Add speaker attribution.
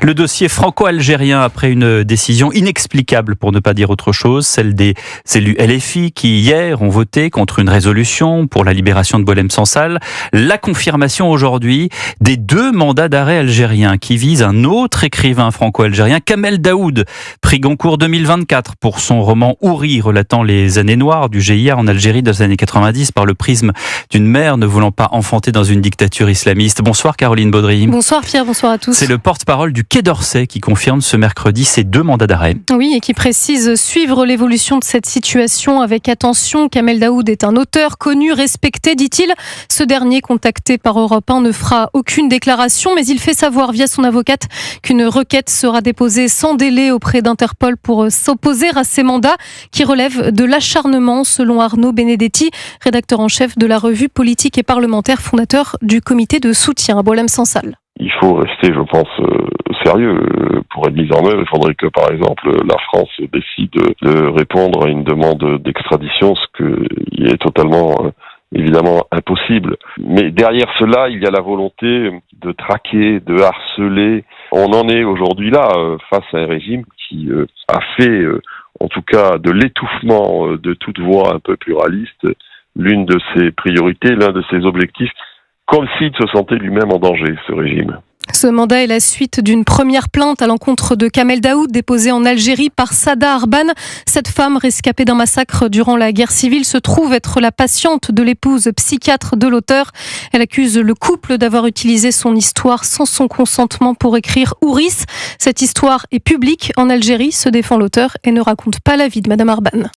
Speaker 1: Le dossier franco-algérien après une décision inexplicable, pour ne pas dire autre chose, celle des élus LFI qui hier ont voté contre une résolution pour la libération de Boualem Sansal. La confirmation aujourd'hui des 2 mandats d'arrêt algériens qui visent un autre écrivain franco-algérien, Kamel Daoud, prix Goncourt 2024 pour son roman Houri, relatant les années noires du GIA en Algérie dans les années 90 par le prisme d'une mère ne voulant pas enfanter dans une dictature islamiste. Bonsoir Caroline Baudry.
Speaker 2: Bonsoir Pierre, bonsoir à tous.
Speaker 1: C'est le porte-parole du Quai d'Orsay qui confirme ce mercredi ces 2 mandats d'arrêt.
Speaker 2: Oui, et qui précise suivre l'évolution de cette situation avec attention. Kamel Daoud est un auteur connu, respecté, dit-il. Ce dernier, contacté par Europe 1, ne fera aucune déclaration, mais il fait savoir via son avocate qu'une requête sera déposée sans délai auprès d'Interpol pour s'opposer à ces mandats qui relèvent de l'acharnement, selon Arnaud Benedetti, rédacteur en chef de la revue Politique et Parlementaire, fondateur du comité de soutien à Boualem Sansal.
Speaker 3: Il faut rester, je pense, sérieux. Pour être mis en œuvre, il faudrait que, par exemple, la France décide de répondre à une demande d'extradition, ce qui est totalement, évidemment, impossible. Mais derrière cela, il y a la volonté de traquer, de harceler. On en est aujourd'hui là, face à un régime qui a fait, en tout cas, de l'étouffement de toute voix un peu pluraliste, l'une de ses priorités, l'un de ses objectifs, comme s'il se sentait lui-même en danger, ce régime.
Speaker 2: Ce mandat est la suite d'une première plainte à l'encontre de Kamel Daoud déposée en Algérie par Sada Arban. Cette femme rescapée d'un massacre durant la guerre civile se trouve être la patiente de l'épouse psychiatre de l'auteur. Elle accuse le couple d'avoir utilisé son histoire sans son consentement pour écrire Ouris. Cette histoire est publique en Algérie, se défend l'auteur et ne raconte pas la vie de Madame Arban.